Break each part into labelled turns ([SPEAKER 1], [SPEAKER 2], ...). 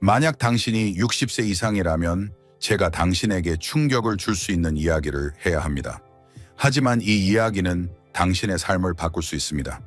[SPEAKER 1] 만약 당신이 60세 이상이라면 제가 당신에게 충격을 줄 수 있는 이야기를 해야 합니다. 하지만 이 이야기는 당신의 삶을 바꿀 수 있습니다.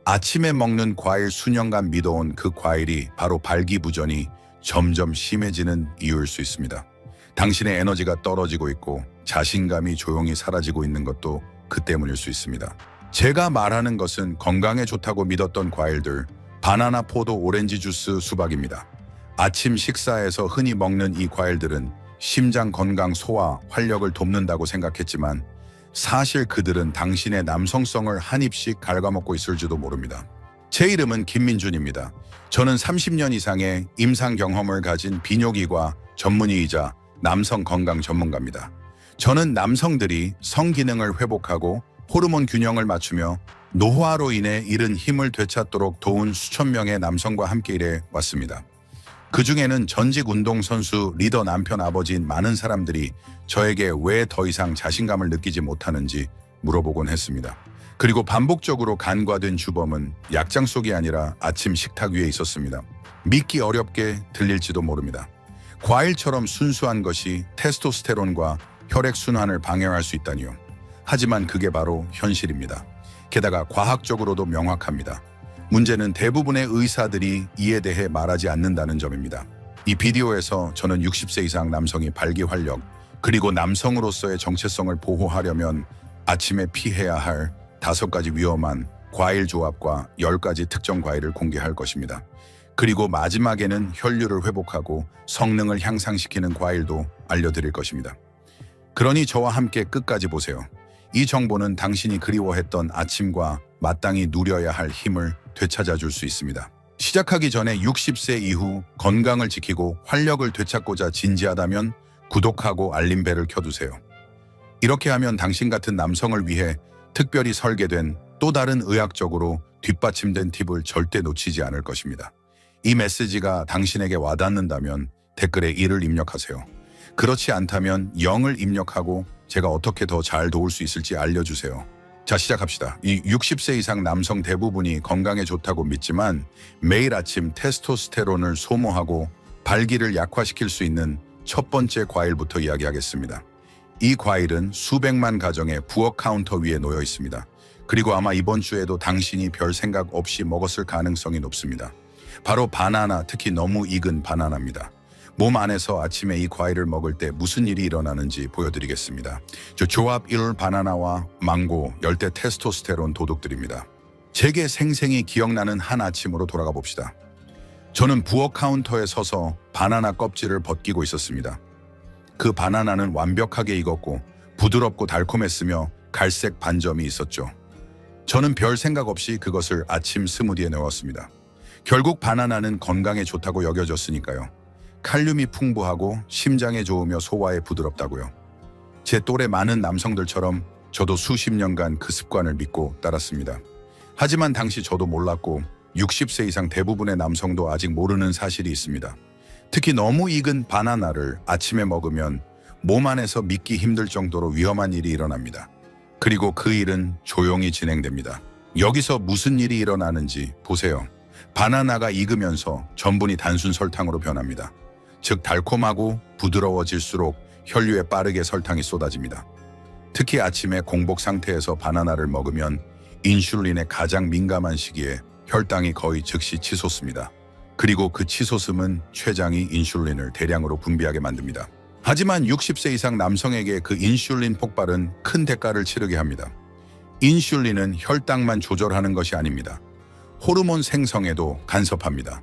[SPEAKER 1] 아침에 먹는 과일 수년간 믿어온 그 과일이 바로 발기부전이 점점 심해지는 이유일 수 있습니다. 당신의 에너지가 떨어지고 있고 자신감이 조용히 사라지고 있는 것도 그 때문일 수 있습니다. 제가 말하는 것은 건강에 좋다고 믿었던 과일들, 바나나, 포도, 오렌지 주스, 수박입니다. 아침 식사에서 흔히 먹는 이 과일들은 심장 건강, 소화, 활력을 돕는다고 생각했지만 사실 그들은 당신의 남성성을 한 입씩 갉아먹고 있을지도 모릅니다. 제 이름은 김민준입니다. 저는 30년 이상의 임상 경험을 가진 비뇨기과 전문의이자 남성 건강 전문가입니다. 저는 남성들이 성기능을 회복하고 호르몬 균형을 맞추며 노화로 인해 잃은 힘을 되찾도록 도운 수천 명의 남성과 함께 일해 왔습니다. 그 중에는 전직 운동선수, 리더, 남편, 아버지인 많은 사람들이 저에게 왜 더 이상 자신감을 느끼지 못하는지 물어보곤 했습니다. 그리고 반복적으로 간과된 주범은 약장 속이 아니라 아침 식탁 위에 있었습니다. 믿기 어렵게 들릴지도 모릅니다. 과일처럼 순수한 것이 테스토스테론과 혈액순환을 방해할 수 있다니요. 하지만 그게 바로 현실입니다. 게다가 과학적으로도 명확합니다. 문제는 대부분의 의사들이 이에 대해 말하지 않는다는 점입니다. 이 비디오에서 저는 60세 이상 남성이 발기활력, 그리고 남성으로서의 정체성을 보호하려면 아침에 피해야 할 5가지 위험한 과일 조합과 10가지 특정 과일을 공개할 것입니다. 그리고 마지막에는 혈류를 회복하고 성능을 향상시키는 과일도 알려드릴 것입니다. 그러니 저와 함께 끝까지 보세요. 이 정보는 당신이 그리워했던 아침과 마땅히 누려야 할 힘을 되찾아줄 수 있습니다. 시작하기 전에 60세 이후 건강을 지키고 활력을 되찾고자 진지하다면 구독하고 알림벨을 켜두세요. 이렇게 하면 당신 같은 남성을 위해 특별히 설계된 또 다른 의학적으로 뒷받침된 팁을 절대 놓치지 않을 것입니다. 이 메시지가 당신에게 와닿는다면 댓글에 1을 입력하세요. 그렇지 않다면 0을 입력하고 제가 어떻게 더 잘 도울 수 있을지 알려주세요. 자, 시작합시다. 이 60세 이상 남성 대부분이 건강에 좋다고 믿지만 매일 아침 테스토스테론을 소모하고 발기를 약화시킬 수 있는 첫 번째 과일부터 이야기하겠습니다. 이 과일은 수백만 가정의 부엌 카운터 위에 놓여 있습니다. 그리고 아마 이번 주에도 당신이 별 생각 없이 먹었을 가능성이 높습니다. 바로 바나나, 특히 너무 익은 바나나입니다. 몸 안에서 아침에 이 과일을 먹을 때 무슨 일이 일어나는지 보여드리겠습니다. 조합 1, 바나나와 망고, 열대 테스토스테론 도둑들입니다. 제게 생생히 기억나는 한 아침으로 돌아가 봅시다. 저는 부엌 카운터에 서서 바나나 껍질을 벗기고 있었습니다. 그 바나나는 완벽하게 익었고 부드럽고 달콤했으며 갈색 반점이 있었죠. 저는 별 생각 없이 그것을 아침 스무디에 넣었습니다. 결국 바나나는 건강에 좋다고 여겨졌으니까요. 칼륨이 풍부하고 심장에 좋으며 소화에 부드럽다고요. 제 또래 많은 남성들처럼 저도 수십 년간 그 습관을 믿고 따랐습니다. 하지만 당시 저도 몰랐고 60세 이상 대부분의 남성도 아직 모르는 사실이 있습니다. 특히 너무 익은 바나나를 아침에 먹으면 몸 안에서 믿기 힘들 정도로 위험한 일이 일어납니다. 그리고 그 일은 조용히 진행됩니다. 여기서 무슨 일이 일어나는지 보세요. 바나나가 익으면서 전분이 단순 설탕으로 변합니다. 즉 달콤하고 부드러워질수록 혈류에 빠르게 설탕이 쏟아집니다. 특히 아침에 공복 상태에서 바나나를 먹으면 인슐린에 가장 민감한 시기에 혈당이 거의 즉시 치솟습니다. 그리고 그 치솟음은 췌장이 인슐린을 대량으로 분비하게 만듭니다. 하지만 60세 이상 남성에게 그 인슐린 폭발은 큰 대가를 치르게 합니다. 인슐린은 혈당만 조절하는 것이 아닙니다. 호르몬 생성에도 간섭합니다.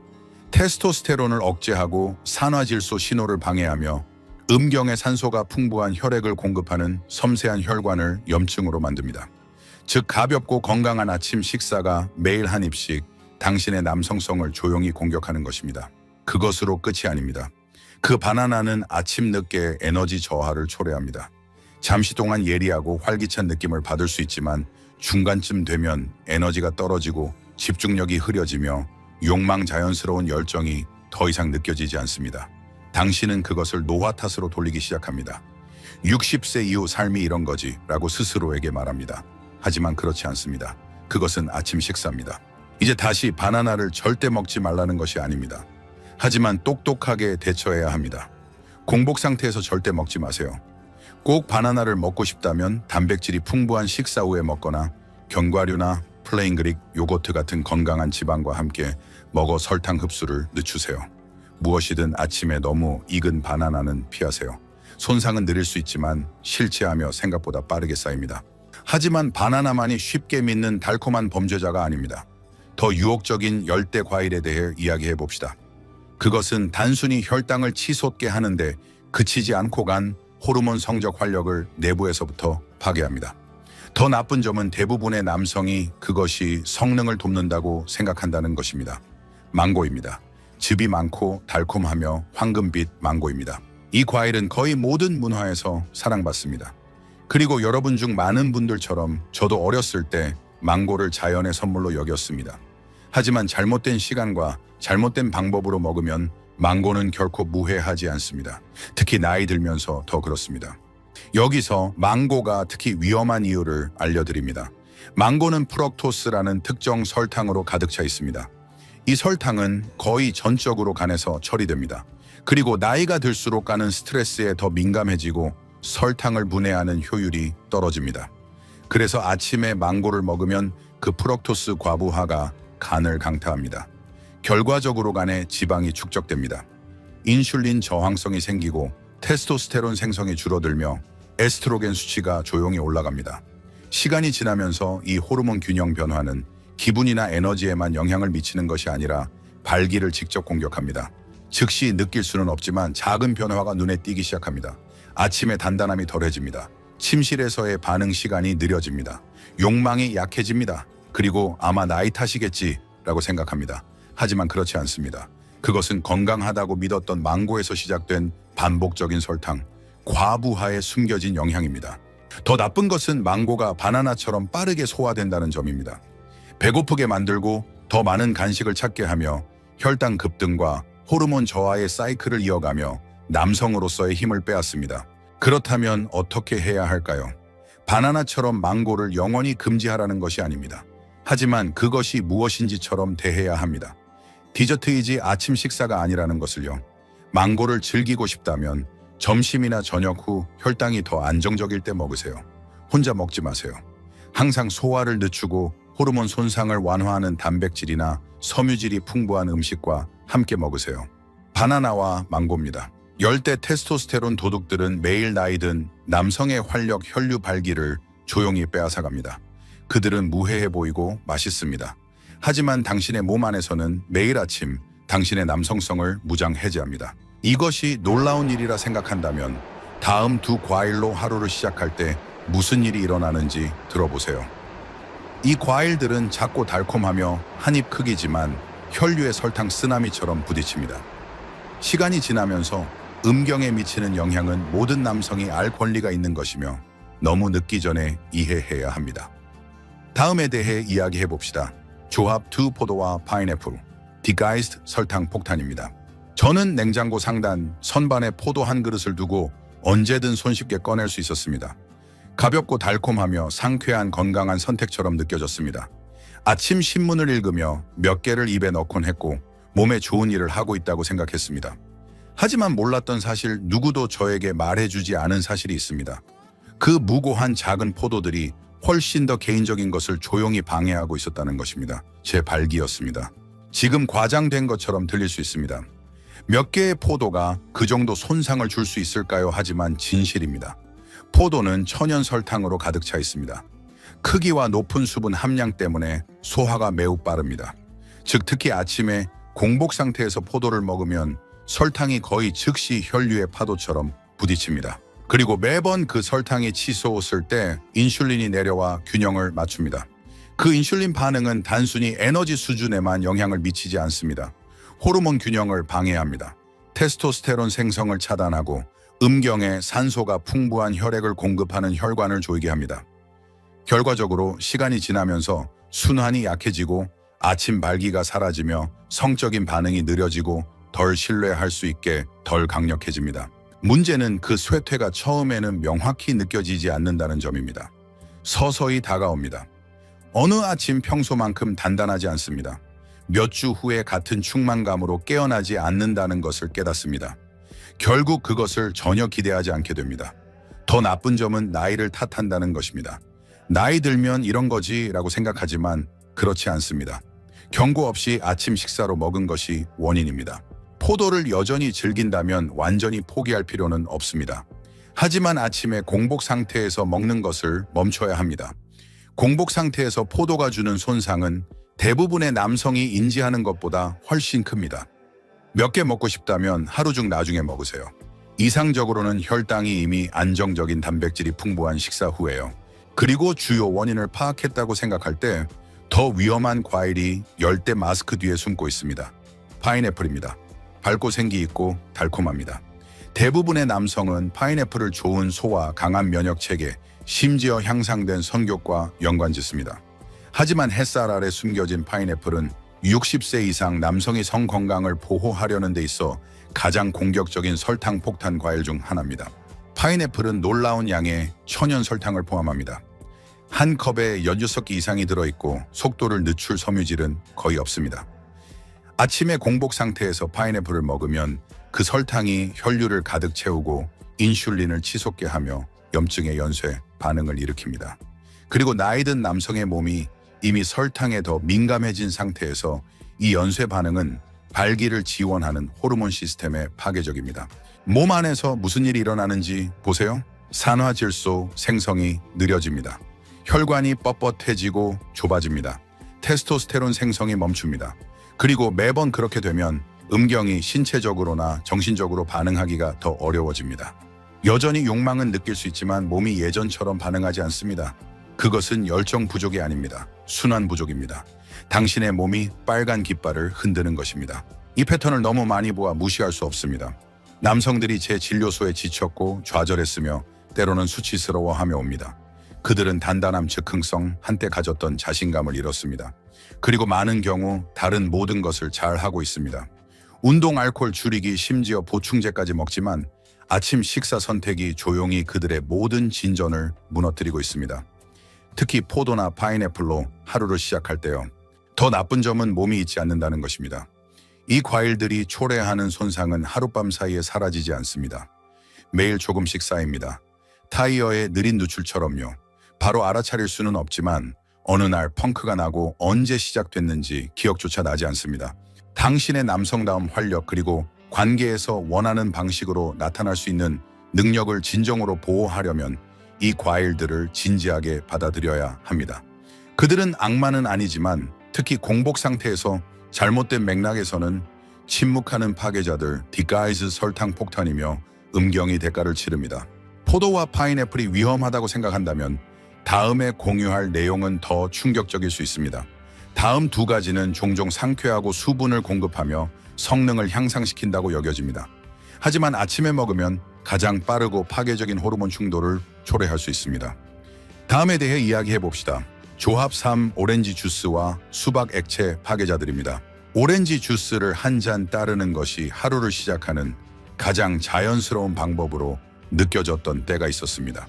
[SPEAKER 1] 테스토스테론을 억제하고 산화질소 신호를 방해하며 음경의 산소가 풍부한 혈액을 공급하는 섬세한 혈관을 염증으로 만듭니다. 즉 가볍고 건강한 아침 식사가 매일 한 입씩 당신의 남성성을 조용히 공격하는 것입니다. 그것으로 끝이 아닙니다. 그 바나나는 아침 늦게 에너지 저하를 초래합니다. 잠시 동안 예리하고 활기찬 느낌을 받을 수 있지만 중간쯤 되면 에너지가 떨어지고 집중력이 흐려지며 욕망, 자연스러운 열정이 더 이상 느껴지지 않습니다. 당신은 그것을 노화 탓으로 돌리기 시작합니다. 60세 이후 삶이 이런 거지 라고 스스로에게 말합니다. 하지만 그렇지 않습니다. 그것은 아침 식사입니다. 이제 다시 바나나를 절대 먹지 말라는 것이 아닙니다. 하지만 똑똑하게 대처해야 합니다. 공복 상태에서 절대 먹지 마세요. 꼭 바나나를 먹고 싶다면 단백질이 풍부한 식사 후에 먹거나 견과류나 플레인 그릭, 요거트 같은 건강한 지방과 함께 먹어 설탕 흡수를 늦추세요. 무엇이든 아침에 너무 익은 바나나는 피하세요. 손상은 느릴 수 있지만 실체하며 생각보다 빠르게 쌓입니다. 하지만 바나나만이 쉽게 믿는 달콤한 범죄자가 아닙니다. 더 유혹적인 열대 과일에 대해 이야기해 봅시다. 그것은 단순히 혈당을 치솟게 하는데 그치지 않고 간 호르몬 성적 활력을 내부에서부터 파괴합니다. 더 나쁜 점은 대부분의 남성이 그것이 성능을 돕는다고 생각한다는 것입니다. 망고입니다. 즙이 많고 달콤하며 황금빛 망고입니다. 이 과일은 거의 모든 문화에서 사랑받습니다. 그리고 여러분 중 많은 분들처럼 저도 어렸을 때 망고를 자연의 선물로 여겼습니다. 하지만 잘못된 시간과 잘못된 방법으로 먹으면 망고는 결코 무해하지 않습니다. 특히 나이 들면서 더 그렇습니다. 여기서 망고가 특히 위험한 이유를 알려드립니다. 망고는 프럭토스라는 특정 설탕으로 가득 차 있습니다. 이 설탕은 거의 전적으로 간에서 처리됩니다. 그리고 나이가 들수록 가는 스트레스에 더 민감해지고 설탕을 분해하는 효율이 떨어집니다. 그래서 아침에 망고를 먹으면 그 프럭토스 과부하가 간을 강타합니다. 결과적으로 간에 지방이 축적됩니다. 인슐린 저항성이 생기고 테스토스테론 생성이 줄어들며 에스트로겐 수치가 조용히 올라갑니다. 시간이 지나면서 이 호르몬 균형 변화는 기분이나 에너지에만 영향을 미치는 것이 아니라 발기를 직접 공격합니다. 즉시 느낄 수는 없지만 작은 변화가 눈에 띄기 시작합니다. 아침에 단단함이 덜해집니다. 침실에서의 반응 시간이 느려집니다. 욕망이 약해집니다. 그리고 아마 나이 탓이겠지라고 생각합니다. 하지만 그렇지 않습니다. 그것은 건강하다고 믿었던 망고에서 시작된 반복적인 설탕, 과부하에 숨겨진 영향입니다. 더 나쁜 것은 망고가 바나나처럼 빠르게 소화된다는 점입니다. 배고프게 만들고 더 많은 간식을 찾게 하며 혈당 급등과 호르몬 저하의 사이클을 이어가며 남성으로서의 힘을 빼앗습니다. 그렇다면 어떻게 해야 할까요? 바나나처럼 망고를 영원히 금지하라는 것이 아닙니다. 하지만 그것이 무엇인지처럼 대해야 합니다. 디저트이지 아침 식사가 아니라는 것을요. 망고를 즐기고 싶다면 점심이나 저녁 후 혈당이 더 안정적일 때 먹으세요. 혼자 먹지 마세요. 항상 소화를 늦추고 호르몬 손상을 완화하는 단백질이나 섬유질이 풍부한 음식과 함께 먹으세요. 바나나와 망고입니다. 열대 테스토스테론 도둑들은 매일 나이든 남성의 활력 혈류 발기를 조용히 빼앗아갑니다. 그들은 무해해 보이고 맛있습니다. 하지만 당신의 몸 안에서는 매일 아침 당신의 남성성을 무장 해제합니다. 이것이 놀라운 일이라 생각한다면 다음 두 과일로 하루를 시작할 때 무슨 일이 일어나는지 들어보세요. 이 과일들은 작고 달콤하며 한입 크기지만 혈류의 설탕 쓰나미처럼 부딪힙니다. 시간이 지나면서 음경에 미치는 영향은 모든 남성이 알 권리가 있는 것이며 너무 늦기 전에 이해해야 합니다. 다음에 대해 이야기해 봅시다. 조합 두 포도와 파인애플, 디가이스트 설탕 폭탄입니다. 저는 냉장고 상단 선반에 포도 한 그릇을 두고 언제든 손쉽게 꺼낼 수 있었습니다. 가볍고 달콤하며 상쾌한 건강한 선택처럼 느껴졌습니다. 아침 신문을 읽으며 몇 개를 입에 넣곤 했고 몸에 좋은 일을 하고 있다고 생각했습니다. 하지만 몰랐던 사실, 누구도 저에게 말해주지 않은 사실이 있습니다. 그 무고한 작은 포도들이 훨씬 더 개인적인 것을 조용히 방해하고 있었다는 것입니다. 제 발기였습니다. 지금 과장된 것처럼 들릴 수 있습니다. 몇 개의 포도가 그 정도 손상을 줄 수 있을까요? 하지만 진실입니다. 포도는 천연 설탕으로 가득 차 있습니다. 크기와 높은 수분 함량 때문에 소화가 매우 빠릅니다. 즉 특히 아침에 공복 상태에서 포도를 먹으면 설탕이 거의 즉시 혈류의 파도처럼 부딪힙니다. 그리고 매번 그 설탕이 치솟을 때 인슐린이 내려와 균형을 맞춥니다. 그 인슐린 반응은 단순히 에너지 수준에만 영향을 미치지 않습니다. 호르몬 균형을 방해합니다. 테스토스테론 생성을 차단하고 음경에 산소가 풍부한 혈액을 공급하는 혈관을 조이게 합니다. 결과적으로 시간이 지나면서 순환이 약해지고 아침 발기가 사라지며 성적인 반응이 느려지고 덜 신뢰할 수 있게 덜 강력해집니다. 문제는 그 쇠퇴가 처음에는 명확히 느껴지지 않는다는 점입니다. 서서히 다가옵니다. 어느 아침 평소만큼 단단하지 않습니다. 몇 주 후에 같은 충만감으로 깨어나지 않는다는 것을 깨닫습니다. 결국 그것을 전혀 기대하지 않게 됩니다. 더 나쁜 점은 나이를 탓한다는 것입니다. 나이 들면 이런 거지라고 생각하지만 그렇지 않습니다. 경고 없이 아침 식사로 먹은 것이 원인입니다. 포도를 여전히 즐긴다면 완전히 포기할 필요는 없습니다. 하지만 아침에 공복 상태에서 먹는 것을 멈춰야 합니다. 공복 상태에서 포도가 주는 손상은 대부분의 남성이 인지하는 것보다 훨씬 큽니다. 몇 개 먹고 싶다면 하루 중 나중에 먹으세요. 이상적으로는 혈당이 이미 안정적인 단백질이 풍부한 식사 후에요. 그리고 주요 원인을 파악했다고 생각할 때 더 위험한 과일이 열대 마스크 뒤에 숨고 있습니다. 파인애플입니다. 밝고 생기 있고 달콤합니다. 대부분의 남성은 파인애플을 좋은 소화, 강한 면역 체계, 심지어 향상된 성욕과 연관짓습니다. 하지만 햇살 아래 숨겨진 파인애플은 60세 이상 남성의 성 건강을 보호하려는 데 있어 가장 공격적인 설탕 폭탄 과일 중 하나입니다. 파인애플은 놀라운 양의 천연 설탕을 포함합니다. 한 컵에 16개 이상이 들어있고 속도를 늦출 섬유질은 거의 없습니다. 아침에 공복 상태에서 파인애플을 먹으면 그 설탕이 혈류를 가득 채우고 인슐린을 치솟게 하며 염증의 연쇄 반응을 일으킵니다. 그리고 나이 든 남성의 몸이 이미 설탕에 더 민감해진 상태에서 이 연쇄 반응은 발기를 지원하는 호르몬 시스템에 파괴적입니다. 몸 안에서 무슨 일이 일어나는지 보세요. 산화질소 생성이 느려집니다. 혈관이 뻣뻣해지고 좁아집니다. 테스토스테론 생성이 멈춥니다. 그리고 매번 그렇게 되면 음경이 신체적으로나 정신적으로 반응하기가 더 어려워집니다. 여전히 욕망은 느낄 수 있지만 몸이 예전처럼 반응하지 않습니다. 그것은 열정 부족이 아닙니다. 순환 부족입니다. 당신의 몸이 빨간 깃발을 흔드는 것입니다. 이 패턴을 너무 많이 보아 무시할 수 없습니다. 남성들이 제 진료소에 지쳤고 좌절했으며 때로는 수치스러워하며 옵니다. 그들은 단단함, 즉흥성, 한때 가졌던 자신감을 잃었습니다. 그리고 많은 경우 다른 모든 것을 잘 하고 있습니다. 운동, 알코올 줄이기, 심지어 보충제까지 먹지만 아침 식사 선택이 조용히 그들의 모든 진전을 무너뜨리고 있습니다. 특히 포도나 파인애플로 하루를 시작할 때요. 더 나쁜 점은 몸이 잊지 않는다는 것입니다. 이 과일들이 초래하는 손상은 하룻밤 사이에 사라지지 않습니다. 매일 조금씩 쌓입니다. 타이어의 느린 누출처럼요. 바로 알아차릴 수는 없지만 어느 날 펑크가 나고 언제 시작됐는지 기억조차 나지 않습니다. 당신의 남성다움 활력 그리고 관계에서 원하는 방식으로 나타날 수 있는 능력을 진정으로 보호하려면 이 과일들을 진지하게 받아들여야 합니다. 그들은 악마는 아니지만 특히 공복 상태에서 잘못된 맥락에서는 침묵하는 파괴자들, 디가이즈 설탕 폭탄이며 음경이 대가를 치릅니다. 포도와 파인애플이 위험하다고 생각한다면 다음에 공유할 내용은 더 충격적일 수 있습니다. 다음 두 가지는 종종 상쾌하고 수분을 공급하며 성능을 향상시킨다고 여겨집니다. 하지만 아침에 먹으면 가장 빠르고 파괴적인 호르몬 충돌을 초래할 수 있습니다. 다음에 대해 이야기해 봅시다. 조합 3. 오렌지 주스와 수박 액체 파괴자들입니다. 오렌지 주스를 한 잔 따르는 것이 하루를 시작하는 가장 자연스러운 방법으로 느껴졌던 때가 있었습니다.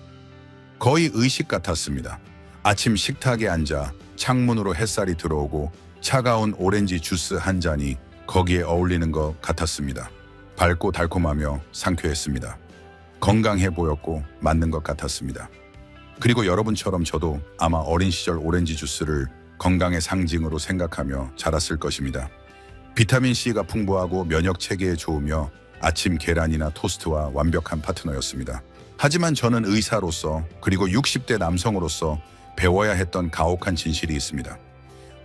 [SPEAKER 1] 거의 의식 같았습니다. 아침 식탁에 앉아 창문으로 햇살이 들어오고 차가운 오렌지 주스 한 잔이 거기에 어울리는 것 같았습니다. 밝고 달콤하며 상쾌했습니다. 건강해 보였고 맞는 것 같았습니다. 그리고 여러분처럼 저도 아마 어린 시절 오렌지 주스를 건강의 상징으로 생각하며 자랐을 것입니다. 비타민C가 풍부하고 면역 체계에 좋으며 아침 계란이나 토스트와 완벽한 파트너였습니다. 하지만 저는 의사로서 그리고 60대 남성으로서 배워야 했던 가혹한 진실이 있습니다.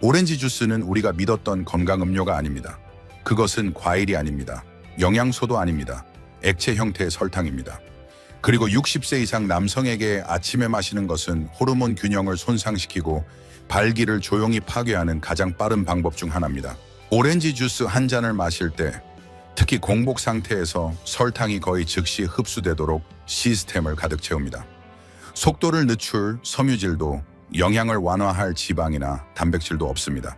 [SPEAKER 1] 오렌지 주스는 우리가 믿었던 건강 음료가 아닙니다. 그것은 과일이 아닙니다. 영양소도 아닙니다. 액체 형태의 설탕입니다. 그리고 60세 이상 남성에게 아침에 마시는 것은 호르몬 균형을 손상시키고 발기를 조용히 파괴하는 가장 빠른 방법 중 하나입니다. 오렌지 주스 한 잔을 마실 때 특히 공복 상태에서 설탕이 거의 즉시 흡수되도록 시스템을 가득 채웁니다. 속도를 늦출 섬유질도 영양을 완화할 지방이나 단백질도 없습니다.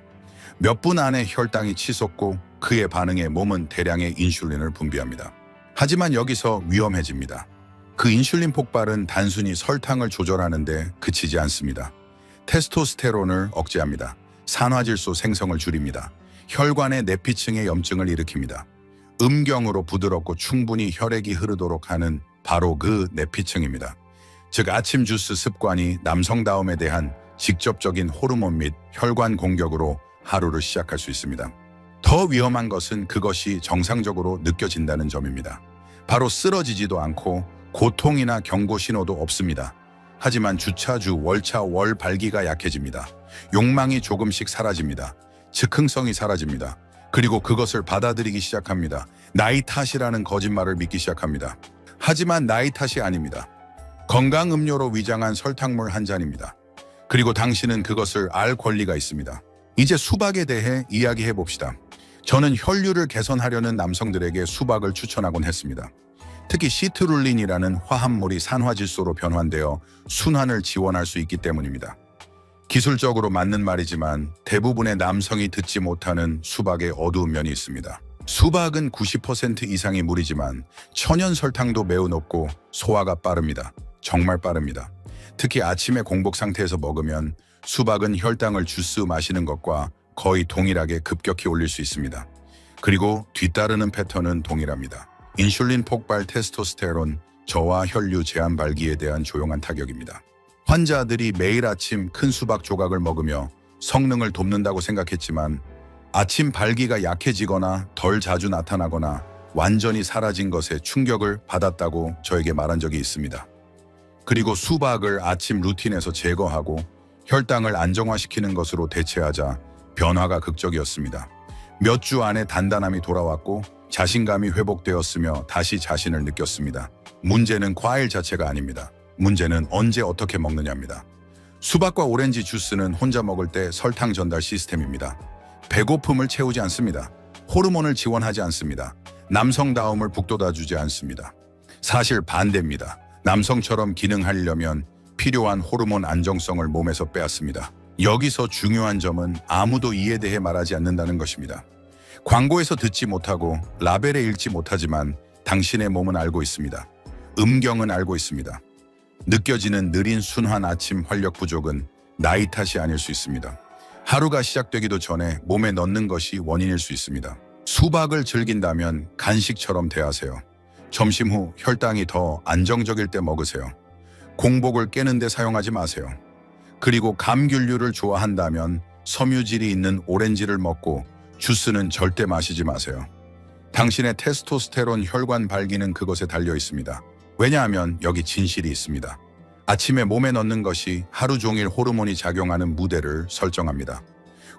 [SPEAKER 1] 몇 분 안에 혈당이 치솟고 그에 반응해 몸은 대량의 인슐린을 분비합니다. 하지만 여기서 위험해집니다. 그 인슐린 폭발은 단순히 설탕을 조절하는 데 그치지 않습니다. 테스토스테론을 억제합니다. 산화질소 생성을 줄입니다. 혈관의 내피층에 염증을 일으킵니다. 음경으로 부드럽고 충분히 혈액이 흐르도록 하는 바로 그 내피층입니다. 즉 아침 주스 습관이 남성다움에 대한 직접적인 호르몬 및 혈관 공격으로 하루를 시작할 수 있습니다. 더 위험한 것은 그것이 정상적으로 느껴진다는 점입니다. 바로 쓰러지지도 않고 고통이나 경고 신호도 없습니다. 하지만 주차주, 월차, 월 발기가 약해집니다. 욕망이 조금씩 사라집니다. 즉흥성이 사라집니다. 그리고 그것을 받아들이기 시작합니다. 나이 탓이라는 거짓말을 믿기 시작합니다. 하지만 나이 탓이 아닙니다. 건강 음료로 위장한 설탕물 한 잔입니다. 그리고 당신은 그것을 알 권리가 있습니다. 이제 수박에 대해 이야기해 봅시다. 저는 혈류를 개선하려는 남성들에게 수박을 추천하곤 했습니다. 특히 시트룰린이라는 화합물이 산화질소로 변환되어 순환을 지원할 수 있기 때문입니다. 기술적으로 맞는 말이지만 대부분의 남성이 듣지 못하는 수박의 어두운 면이 있습니다. 수박은 90% 이상이 물이지만 천연 설탕도 매우 높고 소화가 빠릅니다. 정말 빠릅니다. 특히 아침에 공복 상태에서 먹으면 수박은 혈당을 주스 마시는 것과 거의 동일하게 급격히 올릴 수 있습니다. 그리고 뒤따르는 패턴은 동일합니다. 인슐린 폭발, 테스토스테론, 저하 혈류 제한 발기에 대한 조용한 타격입니다. 환자들이 매일 아침 큰 수박 조각을 먹으며 성능을 돕는다고 생각했지만 아침 발기가 약해지거나 덜 자주 나타나거나 완전히 사라진 것에 충격을 받았다고 저에게 말한 적이 있습니다. 그리고 수박을 아침 루틴에서 제거하고 혈당을 안정화시키는 것으로 대체하자 변화가 극적이었습니다. 몇 주 안에 단단함이 돌아왔고 자신감이 회복되었으며 다시 자신을 느꼈습니다. 문제는 과일 자체가 아닙니다. 문제는 언제 어떻게 먹느냐입니다. 수박과 오렌지 주스는 혼자 먹을 때 설탕 전달 시스템입니다. 배고픔을 채우지 않습니다. 호르몬을 지원하지 않습니다. 남성다움을 북돋아주지 않습니다. 사실 반대입니다. 남성처럼 기능하려면 필요한 호르몬 안정성을 몸에서 빼앗습니다. 여기서 중요한 점은 아무도 이에 대해 말하지 않는다는 것입니다. 광고에서 듣지 못하고 라벨에 읽지 못하지만 당신의 몸은 알고 있습니다. 음경은 알고 있습니다. 느껴지는 느린 순환 아침 활력 부족은 나이 탓이 아닐 수 있습니다. 하루가 시작되기도 전에 몸에 넣는 것이 원인일 수 있습니다. 수박을 즐긴다면 간식처럼 대하세요. 점심 후 혈당이 더 안정적일 때 먹으세요. 공복을 깨는 데 사용하지 마세요. 그리고 감귤류를 좋아한다면 섬유질이 있는 오렌지를 먹고 주스는 절대 마시지 마세요. 당신의 테스토스테론 혈관 발기는 그것에 달려 있습니다. 왜냐하면 여기 진실이 있습니다. 아침에 몸에 넣는 것이 하루 종일 호르몬이 작용하는 무대를 설정합니다.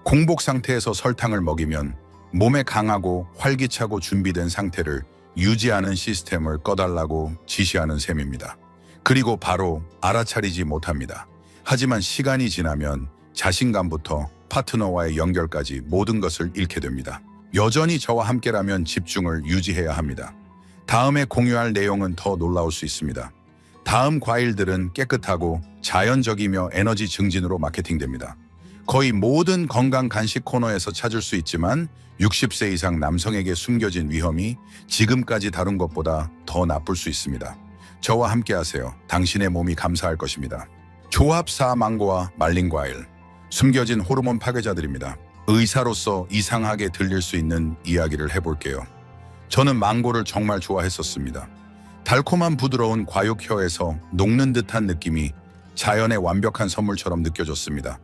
[SPEAKER 1] 공복 상태에서 설탕을 먹이면 몸에 강하고 활기차고 준비된 상태를 유지하는 시스템을 꺼달라고 지시하는 셈입니다. 그리고 바로 알아차리지 못합니다. 하지만 시간이 지나면 자신감부터 파트너와의 연결까지 모든 것을 잃게 됩니다. 여전히 저와 함께라면 집중을 유지해야 합니다. 다음에 공유할 내용은 더 놀라울 수 있습니다. 다음 과일들은 깨끗하고 자연적이며 에너지 증진으로 마케팅됩니다. 거의 모든 건강 간식 코너에서 찾을 수 있지만 60세 이상 남성에게 숨겨진 위험이 지금까지 다룬 것보다 더 나쁠 수 있습니다. 저와 함께하세요. 당신의 몸이 감사할 것입니다. 조합4 망고와 말린 과일. 숨겨진 호르몬 파괴자들입니다. 의사로서 이상하게 들릴 수 있는 이야기를 해볼게요. 저는 망고를 정말 좋아했었습니다. 달콤한 부드러운 과육혀에서 녹는 듯한 느낌이 자연의 완벽한 선물처럼 느껴졌습니다.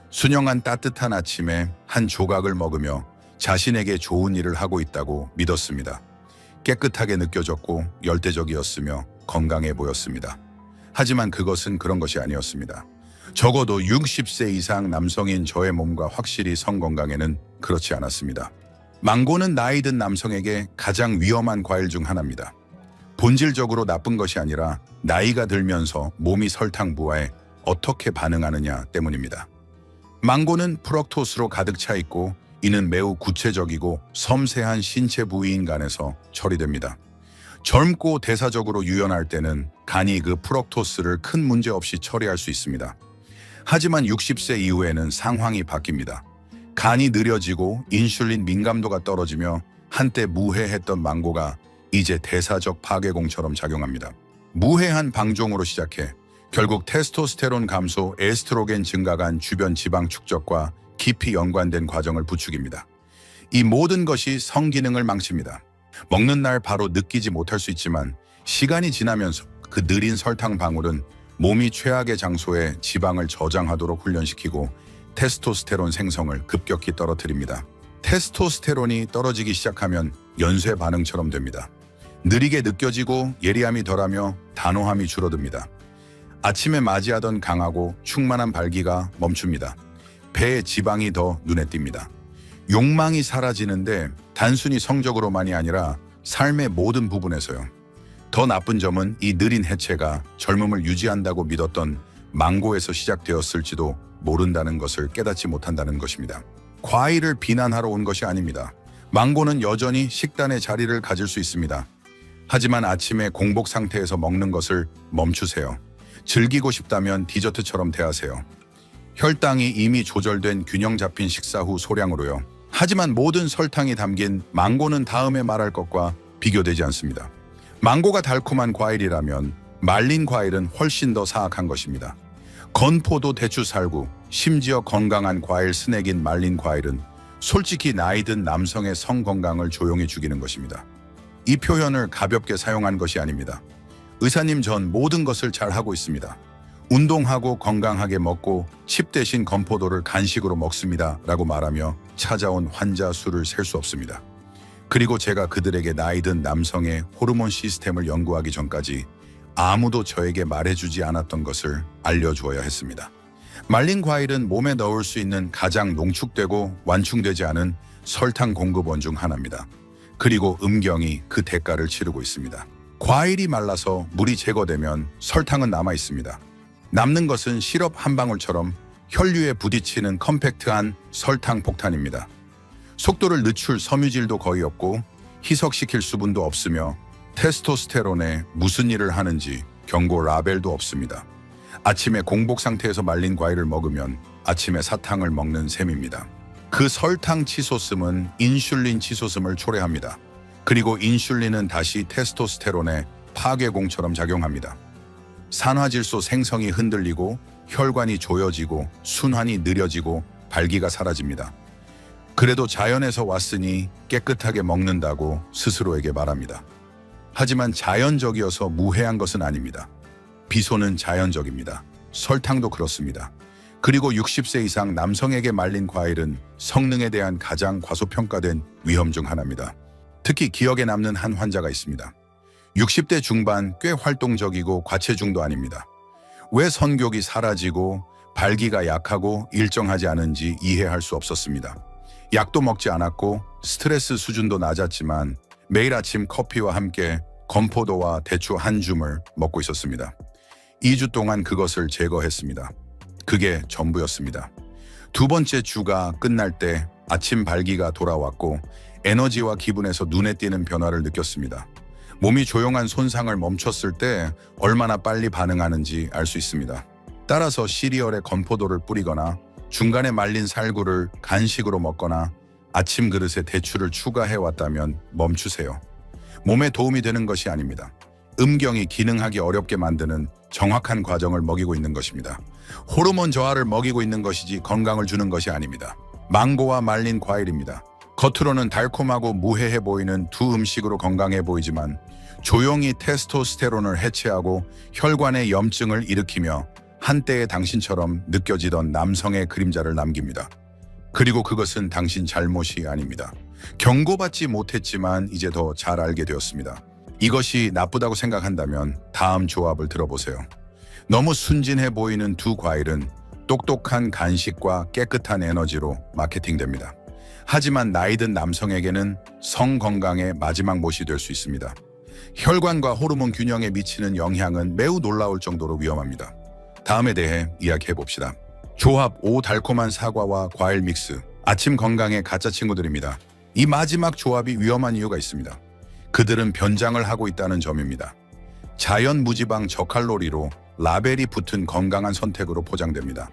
[SPEAKER 1] 순영한 따뜻한 아침에 한 조각을 먹으며 자신에게 좋은 일을 하고 있다고 믿었습니다. 깨끗하게 느껴졌고 열대적이었으며 건강해 보였습니다. 하지만 그것은 그런 것이 아니었습니다. 적어도 60세 이상 남성인 저의 몸과 확실히 성건강에는 그렇지 않았습니다. 망고는 나이 든 남성에게 가장 위험한 과일 중 하나입니다. 본질적으로 나쁜 것이 아니라 나이가 들면서 몸이 설탕 부하에 어떻게 반응하느냐 때문입니다. 망고는 프럭토스로 가득 차 있고 이는 매우 구체적이고 섬세한 신체 부위인 간에서 처리됩니다. 젊고 대사적으로 유연할 때는 간이 그 프럭토스를 큰 문제 없이 처리할 수 있습니다. 하지만 60세 이후에는 상황이 바뀝니다. 간이 느려지고 인슐린 민감도가 떨어지며 한때 무해했던 망고가 이제 대사적 파괴공처럼 작용합니다. 무해한 방종으로 시작해 결국 테스토스테론 감소, 에스트로겐 증가 간 주변 지방 축적과 깊이 연관된 과정을 부추깁니다. 이 모든 것이 성기능을 망칩니다. 먹는 날 바로 느끼지 못할 수 있지만 시간이 지나면서 그 느린 설탕 방울은 몸이 최악의 장소에 지방을 저장하도록 훈련시키고 테스토스테론 생성을 급격히 떨어뜨립니다. 테스토스테론이 떨어지기 시작하면 연쇄 반응처럼 됩니다. 느리게 느껴지고 예리함이 덜하며 단호함이 줄어듭니다. 아침에 맞이하던 강하고 충만한 발기가 멈춥니다. 배에 지방이 더 눈에 띕니다. 욕망이 사라지는데 단순히 성적으로만이 아니라 삶의 모든 부분에서요. 더 나쁜 점은 이 느린 해체가 젊음을 유지한다고 믿었던 망고에서 시작되었을지도 모른다는 것을 깨닫지 못한다는 것입니다. 과일을 비난하러 온 것이 아닙니다. 망고는 여전히 식단의 자리를 가질 수 있습니다. 하지만 아침에 공복 상태에서 먹는 것을 멈추세요. 즐기고 싶다면 디저트처럼 대하세요. 혈당이 이미 조절된 균형 잡힌 식사 후 소량으로요. 하지만 모든 설탕이 담긴 망고는 다음에 말할 것과 비교되지 않습니다. 망고가 달콤한 과일이라면 말린 과일은 훨씬 더 사악한 것입니다. 건포도, 대추, 살구, 심지어 건강한 과일 스낵인 말린 과일은 솔직히 나이 든 남성의 성 건강을 조용히 죽이는 것입니다. 이 표현을 가볍게 사용한 것이 아닙니다. 의사님, 전 모든 것을 잘 하고 있습니다. 운동하고 건강하게 먹고 칩 대신 건포도를 간식으로 먹습니다. 라고 말하며 찾아온 환자 수를 셀 수 없습니다. 그리고 제가 그들에게 나이 든 남성의 호르몬 시스템을 연구하기 전까지 아무도 저에게 말해주지 않았던 것을 알려주어야 했습니다. 말린 과일은 몸에 넣을 수 있는 가장 농축되고 완충되지 않은 설탕 공급원 중 하나입니다. 그리고 음경이 그 대가를 치르고 있습니다. 과일이 말라서 물이 제거되면 설탕은 남아 있습니다. 남는 것은 시럽 한 방울처럼 혈류에 부딪히는 컴팩트한 설탕 폭탄입니다. 속도를 늦출 섬유질도 거의 없고 희석시킬 수분도 없으며 테스토스테론에 무슨 일을 하는지 경고 라벨도 없습니다. 아침에 공복 상태에서 말린 과일을 먹으면 아침에 사탕을 먹는 셈입니다. 그 설탕 치솟음은 인슐린 치솟음을 초래합니다. 그리고 인슐린은 다시 테스토스테론의 파괴공처럼 작용합니다. 산화질소 생성이 흔들리고 혈관이 조여지고 순환이 느려지고 발기가 사라집니다. 그래도 자연에서 왔으니 깨끗하게 먹는다고 스스로에게 말합니다. 하지만 자연적이어서 무해한 것은 아닙니다. 비소는 자연적입니다. 설탕도 그렇습니다. 그리고 60세 이상 남성에게 말린 과일은 성능에 대한 가장 과소평가된 위험 중 하나입니다. 특히 기억에 남는 한 환자가 있습니다. 60대 중반, 꽤 활동적이고 과체중도 아닙니다. 왜 성욕이 사라지고 발기가 약하고 일정하지 않은지 이해할 수 없었습니다. 약도 먹지 않았고 스트레스 수준도 낮았지만 매일 아침 커피와 함께 건포도와 대추 한 줌을 먹고 있었습니다. 2주 동안 그것을 제거했습니다. 그게 전부였습니다. 두 번째 주가 끝날 때 아침 발기가 돌아왔고 에너지와 기분에서 눈에 띄는 변화를 느꼈습니다. 몸이 조용한 손상을 멈췄을 때 얼마나 빨리 반응하는지 알 수 있습니다. 따라서 시리얼에 건포도를 뿌리거나 중간에 말린 살구를 간식으로 먹거나 아침 그릇에 대추를 추가해 왔다면 멈추세요. 몸에 도움이 되는 것이 아닙니다. 음경이 기능하기 어렵게 만드는 정확한 과정을 먹이고 있는 것입니다. 호르몬 저하를 먹이고 있는 것이지 건강을 주는 것이 아닙니다. 망고와 말린 과일입니다. 겉으로는 달콤하고 무해해 보이는 두 음식으로 건강해 보이지만 조용히 테스토스테론을 해체하고 혈관의 염증을 일으키며 한때의 당신처럼 느껴지던 남성의 그림자를 남깁니다. 그리고 그것은 당신 잘못이 아닙니다. 경고받지 못했지만 이제 더 잘 알게 되었습니다. 이것이 나쁘다고 생각한다면 다음 조합을 들어보세요. 너무 순진해 보이는 두 과일은 똑똑한 간식과 깨끗한 에너지로 마케팅됩니다. 하지만 나이 든 남성에게는 성 건강의 마지막 못이 될 수 있습니다. 혈관과 호르몬 균형에 미치는 영향은 매우 놀라울 정도로 위험합니다. 다음에 대해 이야기해 봅시다. 조합 5 달콤한 사과와 과일 믹스. 아침 건강의 가짜 친구들입니다. 이 마지막 조합이 위험한 이유가 있습니다. 그들은 변장을 하고 있다는 점입니다. 자연 무지방 저칼로리로 라벨이 붙은 건강한 선택으로 포장됩니다.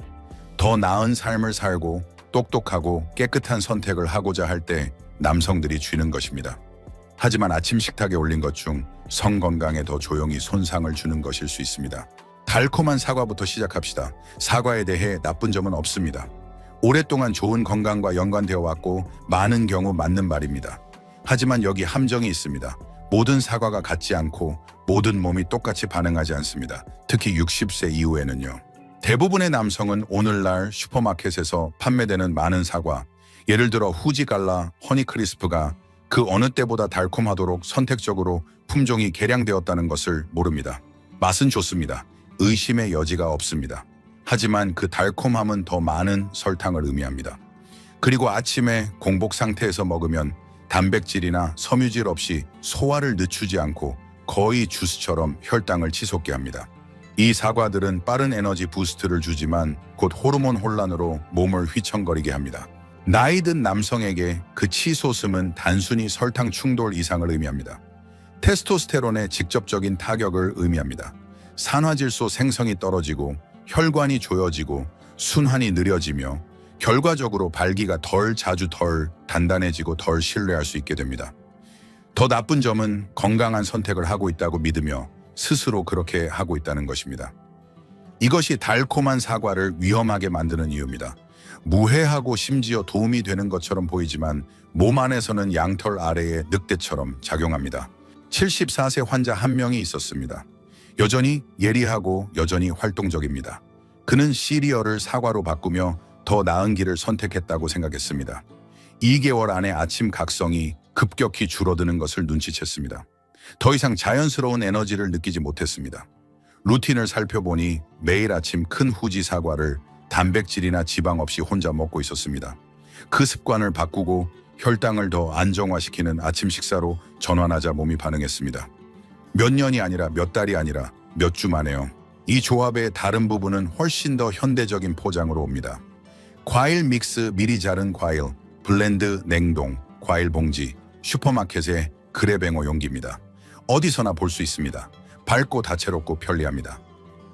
[SPEAKER 1] 더 나은 삶을 살고 똑똑하고 깨끗한 선택을 하고자 할 때 남성들이 쥐는 것입니다. 하지만 아침 식탁에 올린 것 중 성 건강에 더 조용히 손상을 주는 것일 수 있습니다. 달콤한 사과부터 시작합시다. 사과에 대해 나쁜 점은 없습니다. 오랫동안 좋은 건강과 연관되어 왔고 많은 경우 맞는 말입니다. 하지만 여기 함정이 있습니다. 모든 사과가 같지 않고 모든 몸이 똑같이 반응하지 않습니다. 특히 60세 이후에는요. 대부분의 남성은 오늘날 슈퍼마켓에서 판매되는 많은 사과, 예를 들어 후지갈라, 허니크리스프가 그 어느 때보다 달콤하도록 선택적으로 품종이 개량되었다는 것을 모릅니다. 맛은 좋습니다. 의심의 여지가 없습니다. 하지만 그 달콤함은 더 많은 설탕을 의미합니다. 그리고 아침에 공복 상태에서 먹으면 단백질이나 섬유질 없이 소화를 늦추지 않고 거의 주스처럼 혈당을 치솟게 합니다. 이 사과들은 빠른 에너지 부스트를 주지만 곧 호르몬 혼란으로 몸을 휘청거리게 합니다. 나이 든 남성에게 그 치솟음은 단순히 설탕 충돌 이상을 의미합니다. 테스토스테론의 직접적인 타격을 의미합니다. 산화질소 생성이 떨어지고 혈관이 조여지고 순환이 느려지며 결과적으로 발기가 덜 자주 덜 단단해지고 덜 신뢰할 수 있게 됩니다. 더 나쁜 점은 건강한 선택을 하고 있다고 믿으며 스스로 그렇게 하고 있다는 것입니다. 이것이 달콤한 사과를 위험하게 만드는 이유입니다. 무해하고 심지어 도움이 되는 것처럼 보이지만 몸 안에서는 양털 아래의 늑대처럼 작용합니다. 74세 환자 한 명이 있었습니다. 여전히 예리하고 여전히 활동적입니다. 그는 시리얼을 사과로 바꾸며 더 나은 길을 선택했다고 생각했습니다. 2개월 안에 아침 각성이 급격히 줄어드는 것을 눈치챘습니다. 더 이상 자연스러운 에너지를 느끼지 못했습니다. 루틴을 살펴보니 매일 아침 큰 후지 사과를 단백질이나 지방 없이 혼자 먹고 있었습니다. 그 습관을 바꾸고 혈당을 더 안정화시키는 아침 식사로 전환하자 몸이 반응했습니다. 몇 년이 아니라 몇 달이 아니라 몇 주 만에요. 이 조합의 다른 부분은 훨씬 더 현대적인 포장으로 옵니다. 과일 믹스, 미리 자른 과일, 블렌드, 냉동, 과일 봉지, 슈퍼마켓의 그래뱅어 용기입니다. 어디서나 볼 수 있습니다. 밝고 다채롭고 편리합니다.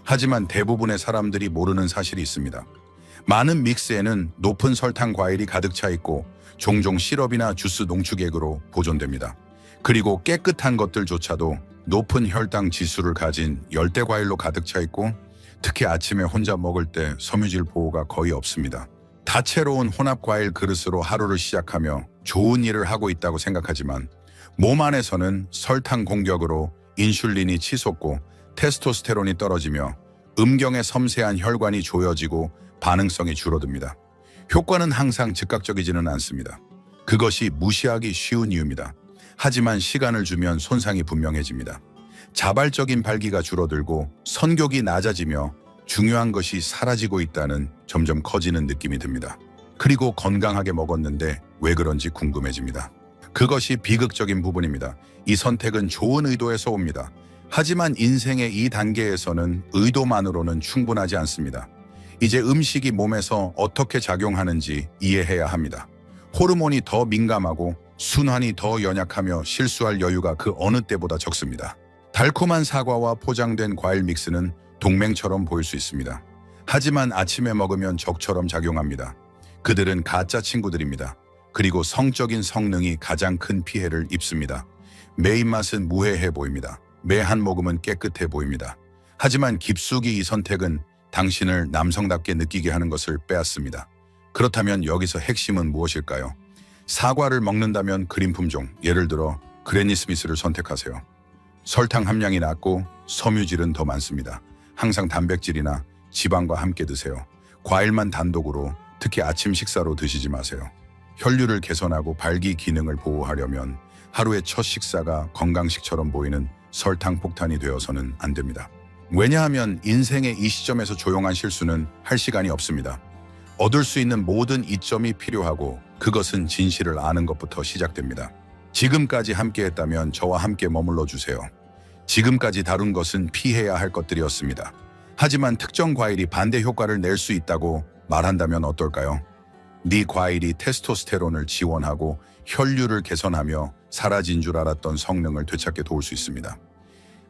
[SPEAKER 1] 하지만 대부분의 사람들이 모르는 사실이 있습니다. 많은 믹스에는 높은 설탕 과일이 가득 차 있고 종종 시럽이나 주스 농축액으로 보존됩니다. 그리고 깨끗한 것들조차도 높은 혈당 지수를 가진 열대 과일로 가득 차 있고 특히 아침에 혼자 먹을 때 섬유질 보호가 거의 없습니다. 다채로운 혼합 과일 그릇으로 하루를 시작하며 좋은 일을 하고 있다고 생각하지만 몸 안에서는 설탕 공격으로 인슐린이 치솟고 테스토스테론이 떨어지며 음경의 섬세한 혈관이 조여지고 반응성이 줄어듭니다. 효과는 항상 즉각적이지는 않습니다. 그것이 무시하기 쉬운 이유입니다. 하지만 시간을 주면 손상이 분명해집니다. 자발적인 발기가 줄어들고 선격이 낮아지며 중요한 것이 사라지고 있다는 점점 커지는 느낌이 듭니다. 그리고 건강하게 먹었는데 왜 그런지 궁금해집니다. 그것이 비극적인 부분입니다. 이 선택은 좋은 의도에서 옵니다. 하지만 인생의 이 단계에서는 의도만으로는 충분하지 않습니다. 이제 음식이 몸에서 어떻게 작용하는지 이해해야 합니다. 호르몬이 더 민감하고 순환이 더 연약하며 실수할 여유가 그 어느 때보다 적습니다. 달콤한 사과와 포장된 과일 믹스는 동맹처럼 보일 수 있습니다. 하지만 아침에 먹으면 적처럼 작용합니다. 그들은 가짜 친구들입니다. 그리고 성적인 성능이 가장 큰 피해를 입습니다. 매 입맛은 무해해 보입니다. 매 한 모금은 깨끗해 보입니다. 하지만 깊숙이 이 선택은 당신을 남성답게 느끼게 하는 것을 빼앗습니다. 그렇다면 여기서 핵심은 무엇일까요? 사과를 먹는다면 그린 품종, 예를 들어 그래니 스미스를 선택하세요. 설탕 함량이 낮고 섬유질은 더 많습니다. 항상 단백질이나 지방과 함께 드세요. 과일만 단독으로, 특히 아침 식사로 드시지 마세요. 혈류를 개선하고 발기 기능을 보호하려면 하루의 첫 식사가 건강식처럼 보이는 설탕 폭탄이 되어서는 안 됩니다. 왜냐하면 인생의 이 시점에서 조용한 실수는 할 시간이 없습니다. 얻을 수 있는 모든 이점이 필요하고 그것은 진실을 아는 것부터 시작됩니다. 지금까지 함께했다면 저와 함께 머물러 주세요. 지금까지 다룬 것은 피해야 할 것들이었습니다. 하지만 특정 과일이 반대 효과를 낼 수 있다고 말한다면 어떨까요? 네 과일이 테스토스테론을 지원하고 혈류를 개선하며 사라진 줄 알았던 성능을 되찾게 도울 수 있습니다.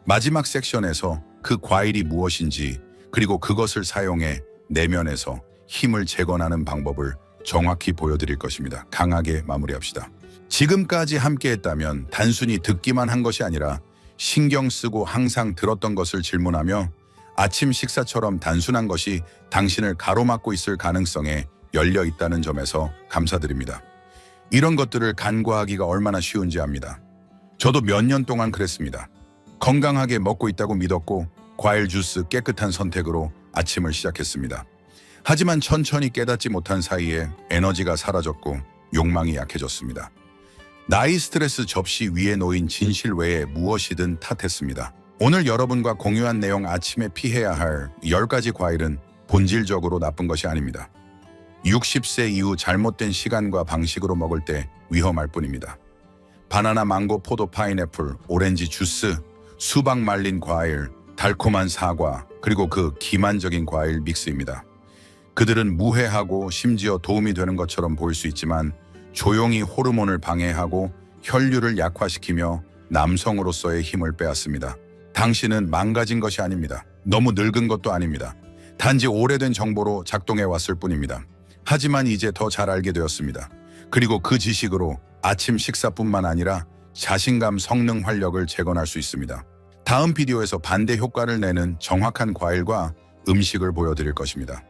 [SPEAKER 1] 마지막 섹션에서 그 과일이 무엇인지 그리고 그것을 사용해 내면에서 힘을 재건하는 방법을 정확히 보여드릴 것입니다. 강하게 마무리합시다. 지금까지 함께했다면 단순히 듣기만 한 것이 아니라 신경 쓰고 항상 들었던 것을 질문하며 아침 식사처럼 단순한 것이 당신을 가로막고 있을 가능성에 열려 있다는 점에서 감사드립니다. 이런 것들을 간과하기가 얼마나 쉬운지 압니다. 저도 몇 년 동안 그랬습니다. 건강하게 먹고 있다고 믿었고 과일 주스 깨끗한 선택으로 아침을 시작했습니다. 하지만 천천히 깨닫지 못한 사이에 에너지가 사라졌고 욕망이 약해졌습니다. 나이 스트레스 접시 위에 놓인 진실 외에 무엇이든 탓했습니다. 오늘 여러분과 공유한 내용 아침에 피해야 할 10가지 과일은 본질적으로 나쁜 것이 아닙니다. 60세 이후 잘못된 시간과 방식으로 먹을 때 위험할 뿐입니다. 바나나, 망고, 포도, 파인애플, 오렌지 주스, 수박 말린 과일, 달콤한 사과, 그리고 그 기만적인 과일 믹스입니다. 그들은 무해하고 심지어 도움이 되는 것처럼 보일 수 있지만 조용히 호르몬을 방해하고 혈류를 약화시키며 남성으로서의 힘을 빼앗습니다. 당신은 망가진 것이 아닙니다. 너무 늙은 것도 아닙니다. 단지 오래된 정보로 작동해 왔을 뿐입니다. 하지만 이제 더 잘 알게 되었습니다. 그리고 그 지식으로 아침 식사뿐만 아니라 자신감, 성능, 활력을 재건할 수 있습니다. 다음 비디오에서 반대 효과를 내는 정확한 과일과 음식을 보여드릴 것입니다.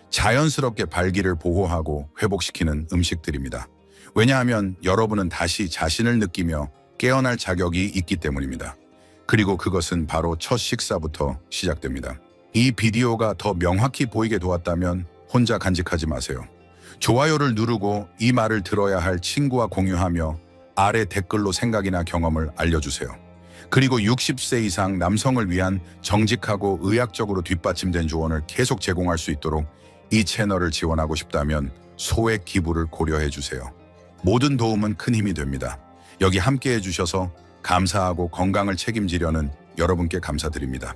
[SPEAKER 1] 자연스럽게 발기를 보호하고 회복시키는 음식들입니다. 왜냐하면 여러분은 다시 자신을 느끼며 깨어날 자격이 있기 때문입니다. 그리고 그것은 바로 첫 식사부터 시작됩니다. 이 비디오가 더 명확히 보이게 도왔다면 혼자 간직하지 마세요. 좋아요를 누르고 이 말을 들어야 할 친구와 공유하며 아래 댓글로 생각이나 경험을 알려주세요. 그리고 60세 이상 남성을 위한 정직하고 의학적으로 뒷받침된 조언을 계속 제공할 수 있도록 이 채널을 지원하고 싶다면 소액 기부를 고려해 주세요. 모든 도움은 큰 힘이 됩니다. 여기 함께 해주셔서 감사하고 건강을 책임지려는 여러분께 감사드립니다.